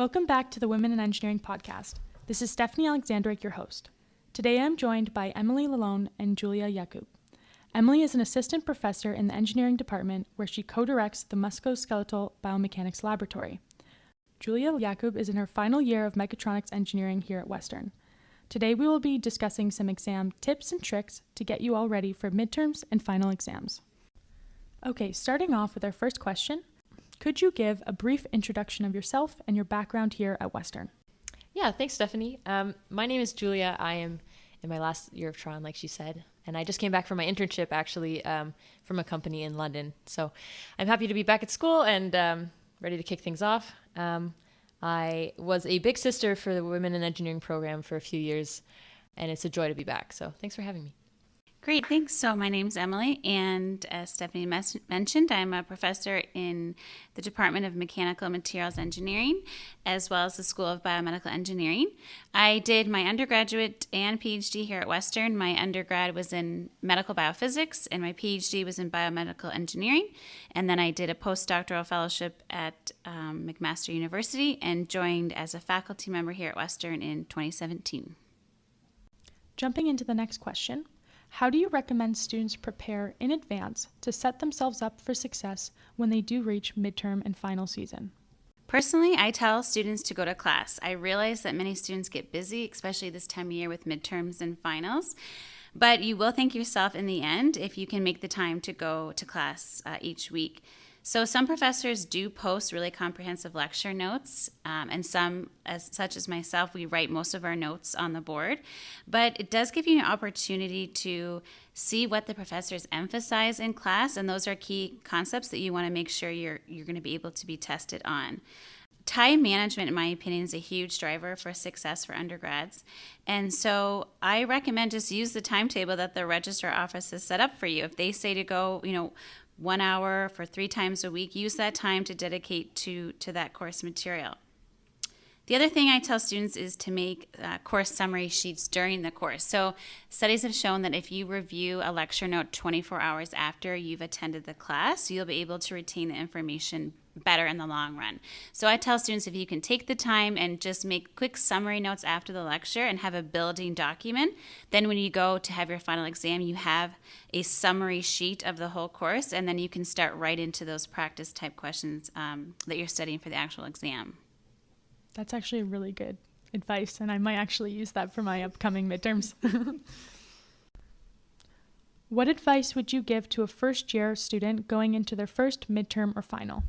Welcome back to the Women in Engineering podcast. This is Stephanie Alexandric, your host. Today I'm joined by Emily Lalone and Julia Yacoub. Emily is an assistant professor in the engineering department where she co-directs the musculoskeletal biomechanics laboratory. Julia Yacoub is in her final year of mechatronics engineering here at Western. Today we will be discussing some exam tips and tricks to get you all ready for midterms and final exams. Okay, starting off with our first question. Could you give a brief introduction of yourself and your background here at Western? Yeah, thanks, Stephanie. My name is Julia. I am in my last year of Tron, like she said, and I just came back from my internship, actually, from a company in London. So I'm happy to be back at school and ready to kick things off. I was a big sister for the Women in Engineering program for a few years, and it's a joy to be back. So thanks for having me. Great, thanks. So my name's Emily, and as Stephanie mentioned, I'm a professor in the Department of Mechanical Materials Engineering, as well as the School of Biomedical Engineering. I did my undergraduate and PhD here at Western. My undergrad was in medical biophysics, and my PhD was in biomedical engineering. And then I did a postdoctoral fellowship at McMaster University and joined as a faculty member here at Western in 2017. Jumping into the next question. How do you recommend students prepare in advance to set themselves up for success when they do reach midterm and final season? Personally, I tell students to go to class. I realize that many students get busy, especially this time of year with midterms and finals, but you will thank yourself in the end if you can make the time to go to class each week. So some professors do post really comprehensive lecture notes, and some, such as myself, we write most of our notes on the board. But it does give you an opportunity to see what the professors emphasize in class, and those are key concepts that you want to make sure you're going to be able to be tested on. Time management, in my opinion, is a huge driver for success for undergrads. And so I recommend just use the timetable that the registrar office has set up for you. If they say to go, 1 hour for 3 times a week, use that time to dedicate to that course material. The other thing I tell students is to make course summary sheets during the course. So studies have shown that if you review a lecture note 24 hours after you've attended the class, you'll be able to retain the information better in the long run. So I tell students if you can take the time and just make quick summary notes after the lecture and have a building document, then when you go to have your final exam, you have a summary sheet of the whole course, and then you can start right into those practice type questions that you're studying for the actual exam. That's actually really good advice, and I might actually use that for my upcoming midterms. What advice would you give to a first-year student going into their first midterm or final?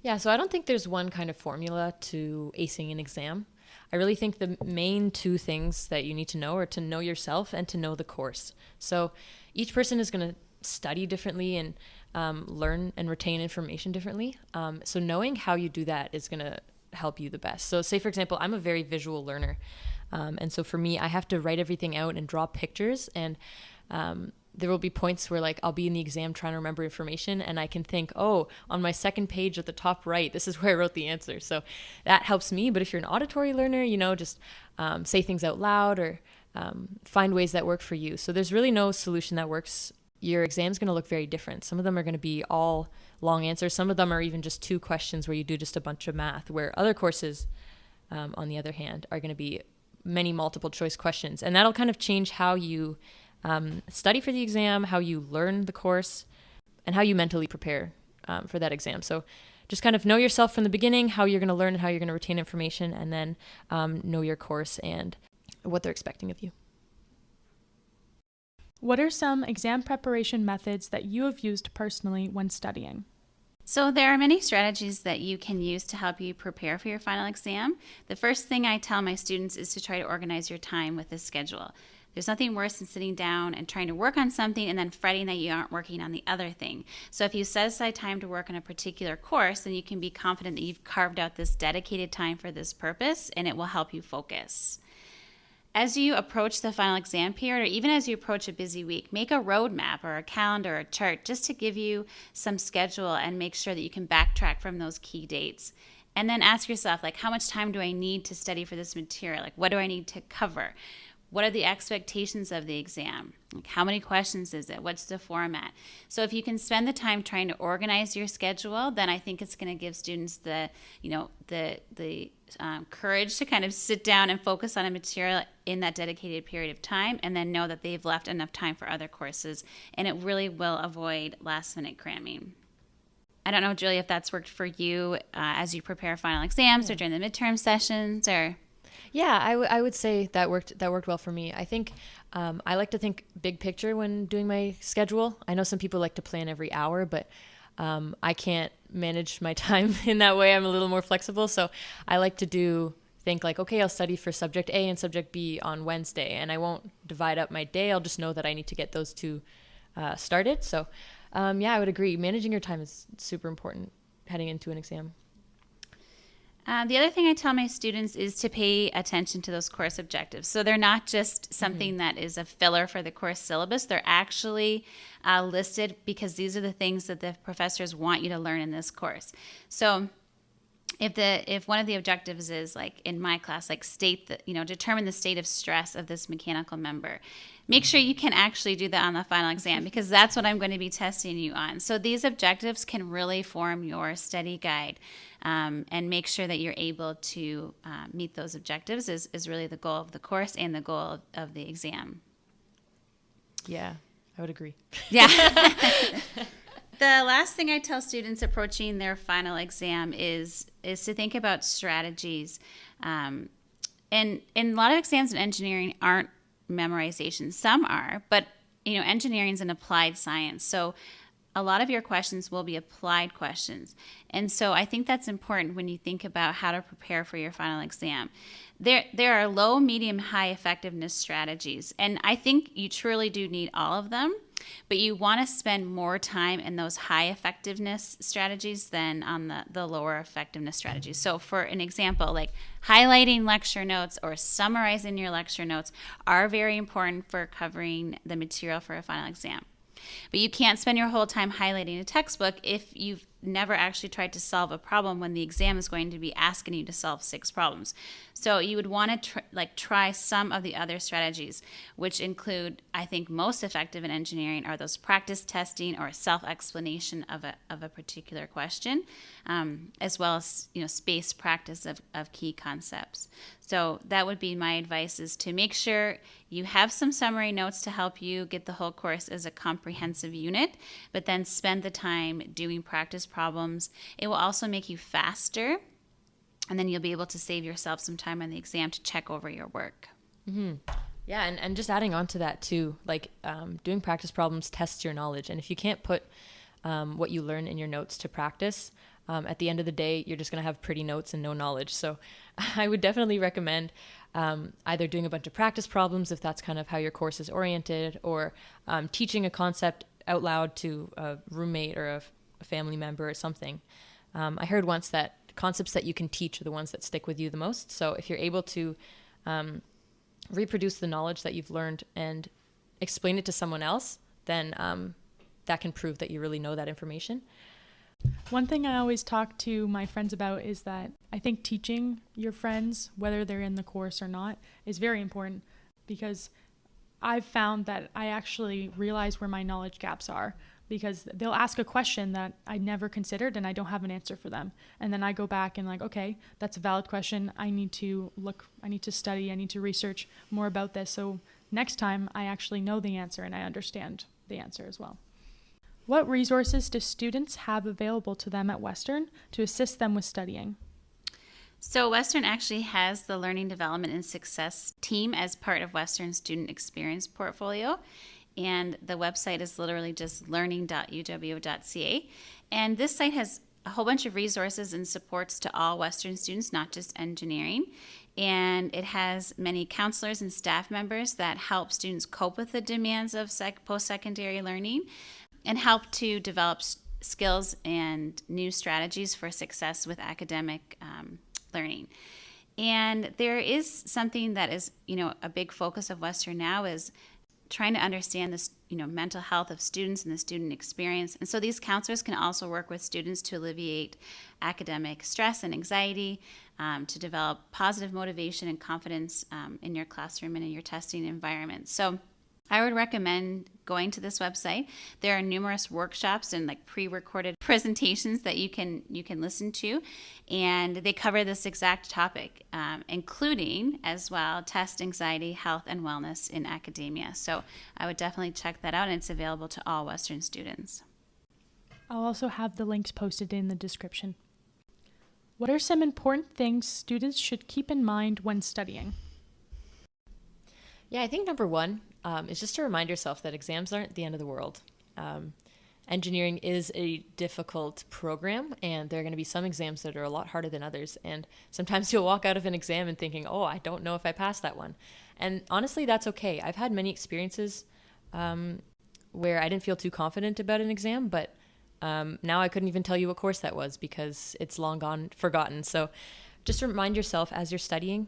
Yeah, so I don't think there's one kind of formula to acing an exam. I really think the main 2 things that you need to know are to know yourself and to know the course. So each person is going to study differently and learn and retain information differently. So knowing how you do that is going to help you the best. So say, for example, I'm a very visual learner. And so for me, I have to write everything out and draw pictures. And there will be points where I'll be in the exam trying to remember information and I can think, oh, on my second page at the top right, this is where I wrote the answer. So that helps me. But if you're an auditory learner, just say things out loud or find ways that work for you. So there's really no solution that works. Your exam's going to look very different. Some of them are going to be all long answers. Some of them are even just 2 questions where you do just a bunch of math, where other courses, on the other hand, are going to be many multiple choice questions. And that'll kind of change how you study for the exam, how you learn the course, and how you mentally prepare for that exam. So just kind of know yourself from the beginning, how you're going to learn and how you're going to retain information, and then know your course and what they're expecting of you. What are some exam preparation methods that you have used personally when studying? So there are many strategies that you can use to help you prepare for your final exam. The first thing I tell my students is to try to organize your time with a schedule. There's nothing worse than sitting down and trying to work on something and then fretting that you aren't working on the other thing. So if you set aside time to work on a particular course, then you can be confident that you've carved out this dedicated time for this purpose, and it will help you focus. As you approach the final exam period, or even as you approach a busy week, make a roadmap or a calendar or a chart just to give you some schedule and make sure that you can backtrack from those key dates. And then ask yourself, how much time do I need to study for this material? What do I need to cover? what are the expectations of the exam? Like, how many questions is it? What's the format? So if you can spend the time trying to organize your schedule, then I think it's going to give students the courage to kind of sit down and focus on a material in that dedicated period of time, and then know that they've left enough time for other courses, and it really will avoid last-minute cramming. I don't know, Julia, if that's worked for you as you prepare final exams or during the midterm sessions, or... Yeah, I would say that worked well for me. I think I like to think big picture when doing my schedule. I know some people like to plan every hour, but I can't manage my time in that way. I'm a little more flexible. So I like to think like, okay, I'll study for subject A and subject B on Wednesday, and I won't divide up my day. I'll just know that I need to get those two started. So I would agree. Managing your time is super important heading into an exam. The other thing I tell my students is to pay attention to those course objectives. So they're not just something that is a filler for the course syllabus. They're actually listed because these are the things that the professors want you to learn in this course. So if one of the objectives is, like in my class, like determine the state of stress of this mechanical member, make sure you can actually do that on the final exam, because that's what I'm going to be testing you on. So these objectives can really form your study guide, and make sure that you're able to meet those objectives is really the goal of the course and the goal of the exam. Yeah, I would agree. Yeah. The last thing I tell students approaching their final exam is to think about strategies. And a lot of exams in engineering aren't memorization. Some are, but engineering is an applied science. So a lot of your questions will be applied questions. And so I think that's important when you think about how to prepare for your final exam. There are low, medium, high effectiveness strategies. And I think you truly do need all of them. But you want to spend more time in those high effectiveness strategies than on the lower effectiveness strategies. So for an example, like highlighting lecture notes or summarizing your lecture notes are very important for covering the material for a final exam. But you can't spend your whole time highlighting a textbook if you've never actually tried to solve a problem when the exam is going to be asking you to solve 6 problems. So you would want to try some of the other strategies, which include, I think most effective in engineering are those practice testing or self-explanation of a particular question, as well as space practice of key concepts. So that would be my advice, is to make sure you have some summary notes to help you get the whole course as a comprehensive unit, but then spend the time doing practice problems. It will also make you faster, and then you'll be able to save yourself some time on the exam to check over your work. Mm-hmm. Yeah, and just adding on to that too, like doing practice problems tests your knowledge. And if you can't put what you learn in your notes to practice, at the end of the day, you're just going to have pretty notes and no knowledge. So I would definitely recommend either doing a bunch of practice problems if that's kind of how your course is oriented, or teaching a concept out loud to a roommate or a family member or something. I heard once that concepts that you can teach are the ones that stick with you the most. So if you're able to reproduce the knowledge that you've learned and explain it to someone else, then that can prove that you really know that information. One thing I always talk to my friends about is that I think teaching your friends, whether they're in the course or not, is very important, because I've found that I actually realize where my knowledge gaps are, because they'll ask a question that I never considered and I don't have an answer for them. And then I go back and okay, that's a valid question. I need to study, I need to research more about this. So next time I actually know the answer and I understand the answer as well. What resources do students have available to them at Western to assist them with studying? So Western actually has the Learning Development and Success team as part of Western's Student Experience portfolio. And the website is literally just learning.uwo.ca. And this site has a whole bunch of resources and supports to all Western students, not just engineering. And it has many counselors and staff members that help students cope with the demands of post-secondary learning and help to develop skills and new strategies for success with academic learning. And there is something that is, a big focus of Western now is trying to understand this, mental health of students and the student experience. And so these counselors can also work with students to alleviate academic stress and anxiety. to develop positive motivation and confidence in your classroom and in your testing environment. So I would recommend going to this website. There are numerous workshops and like pre-recorded presentations that you can listen to, and they cover this exact topic, including as well test anxiety, health, and wellness in academia. So I would definitely check that out, and it's available to all Western students. I'll also have the links posted in the description. What are some important things students should keep in mind when studying? Yeah, I think number one is just to remind yourself that exams aren't the end of the world. Engineering is a difficult program, and there are going to be some exams that are a lot harder than others. And sometimes you'll walk out of an exam and thinking, oh, I don't know if I passed that one. And honestly, that's okay. I've had many experiences where I didn't feel too confident about an exam, but now I couldn't even tell you what course that was because it's long gone, forgotten. So just remind yourself as you're studying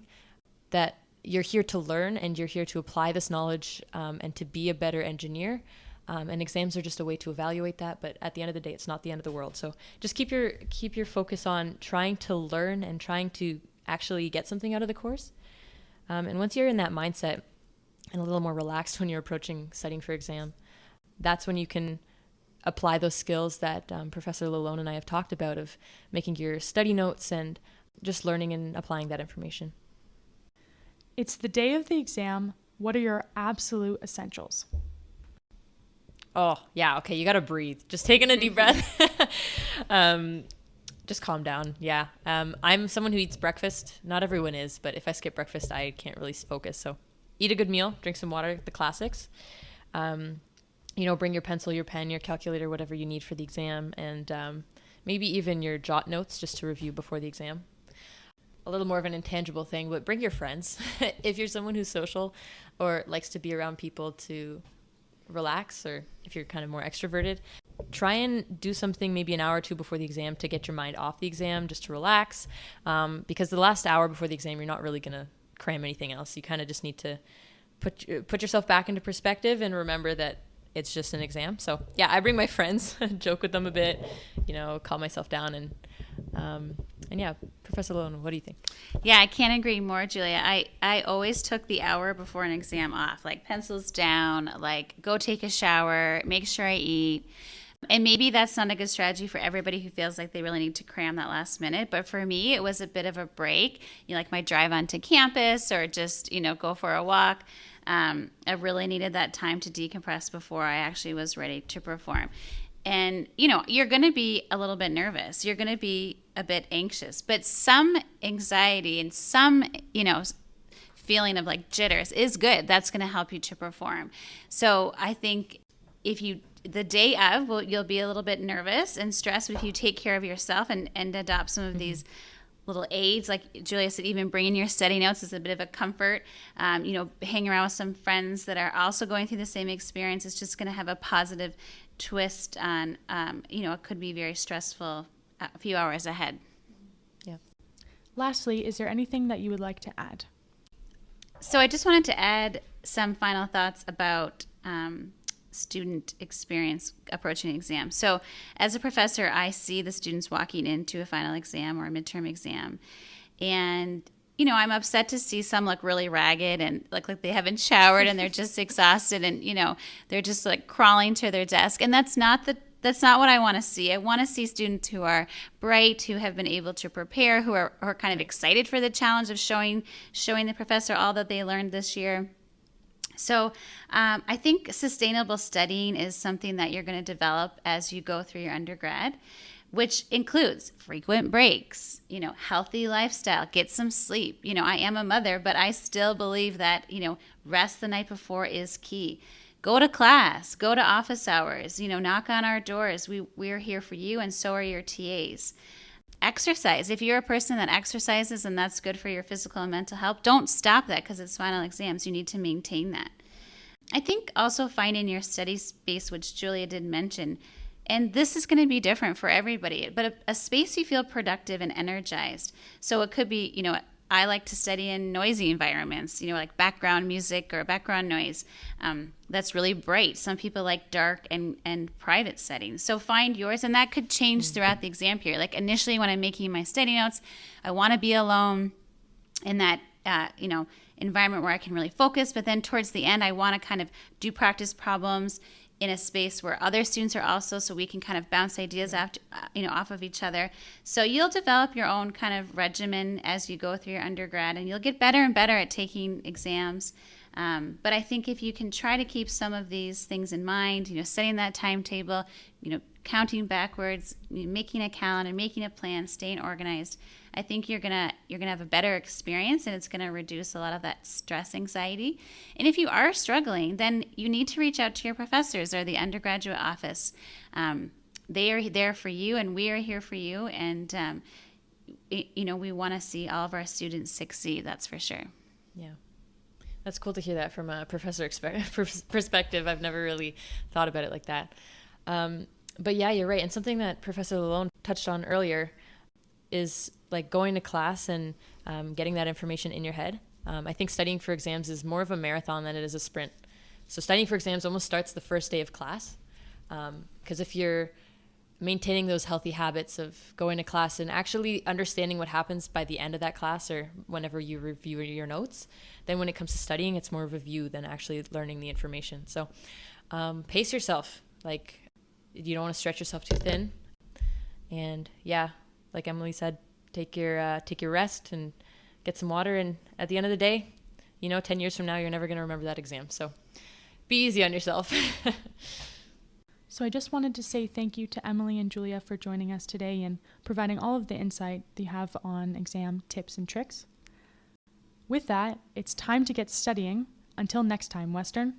that you're here to learn and you're here to apply this knowledge and to be a better engineer. And exams are just a way to evaluate that. But at the end of the day, it's not the end of the world. So just keep your focus on trying to learn and trying to actually get something out of the course. And once you're in that mindset and a little more relaxed when you're approaching studying for exam, that's when you can apply those skills that Professor Lalone and I have talked about of making your study notes and just learning and applying that information. It's the day of the exam. What are your absolute essentials? Oh, yeah. Okay. You got to breathe. Just taking a deep breath. Just calm down. Yeah. I'm someone who eats breakfast. Not everyone is, but if I skip breakfast, I can't really focus. So eat a good meal, drink some water, the classics. Bring your pencil, your pen, your calculator, whatever you need for the exam, and maybe even your jot notes just to review before the exam. A little more of an intangible thing, but bring your friends. If you're someone who's social or likes to be around people to relax, or if you're kind of more extroverted, try and do something maybe an hour or two before the exam to get your mind off the exam, just to relax. Because the last hour before the exam, you're not really going to cram anything else. You kind of just need to put yourself back into perspective and remember that it's just an exam. So yeah, I bring my friends, joke with them a bit, calm myself down, and yeah, Professor Lalone, what do you think? Yeah, I can't agree more, Julia. I always took the hour before an exam off, like pencils down, like go take a shower, make sure I eat. And maybe that's not a good strategy for everybody who feels like they really need to cram that last minute. But for me, it was a bit of a break, like my drive onto campus or just, go for a walk. I really needed that time to decompress before I actually was ready to perform. And, you're going to be a little bit nervous. You're going to be a bit anxious. But some anxiety and some, feeling of like jitters is good. That's going to help you to perform. So I think the day of, you'll be a little bit nervous and stressed. But if you take care of yourself and adopt some of these little aids, like Julia said, even bringing your study notes is a bit of a comfort. Hang around with some friends that are also going through the same experience. It's just going to have a positive twist on, it could be very stressful a few hours ahead. Yeah. Lastly, is there anything that you would like to add? So I just wanted to add some final thoughts about student experience approaching an exam. So as a professor, I see the students walking into a final exam or a midterm exam, and I'm upset to see some look really ragged and look like they haven't showered and they're just exhausted and they're just like crawling to their desk, and that's not what I want to see. I want to see students who are bright, who have been able to prepare, who are kind of excited for the challenge of showing the professor all that they learned this year. So I think sustainable studying is something that you're going to develop as you go through your undergrad, which includes frequent breaks, healthy lifestyle, get some sleep. I am a mother, but I still believe that, rest the night before is key. Go to class, go to office hours, knock on our doors. We're here for you, and so are your TAs. Exercise. If you're a person that exercises and that's good for your physical and mental health, don't stop that because it's final exams. You need to maintain that. I think also finding your study space, which Julia did mention, and this is going to be different for everybody, but a space you feel productive and energized. So it could be, I like to study in noisy environments, like background music or background noise that's really bright. Some people like dark and private settings. So find yours, and that could change throughout the exam period. Like initially when I'm making my study notes, I want to be alone in that, environment where I can really focus. But then towards the end, I want to kind of do practice problems in a space where other students are also, so we can kind of bounce ideas off of each other. So you'll develop your own kind of regimen as you go through your undergrad, and you'll get better and better at taking exams. But I think if you can try to keep some of these things in mind, setting that timetable, counting backwards, making a calendar, making a plan, staying organized, I think you're gonna have a better experience, and it's gonna reduce a lot of that stress, anxiety. And if you are struggling, then you need to reach out to your professors or the undergraduate office. They are there for you, and we are here for you. And we want to see all of our students succeed. That's for sure. Yeah. That's cool to hear that from a professor perspective. I've never really thought about it like that. But yeah, you're right. And something that Professor Lalone touched on earlier is like going to class and getting that information in your head. I think studying for exams is more of a marathon than it is a sprint. So studying for exams almost starts the first day of class. Because if you're maintaining those healthy habits of going to class and actually understanding what happens by the end of that class or whenever you review your notes, then when it comes to studying, it's more of a view than actually learning the information. So pace yourself. Like, you don't want to stretch yourself too thin. And yeah, like Emily said, take your rest and get some water. And at the end of the day, 10 years from now, you're never going to remember that exam. So be easy on yourself. So I just wanted to say thank you to Emily and Julia for joining us today and providing all of the insight they have on exam tips and tricks. With that, it's time to get studying. Until next time, Western.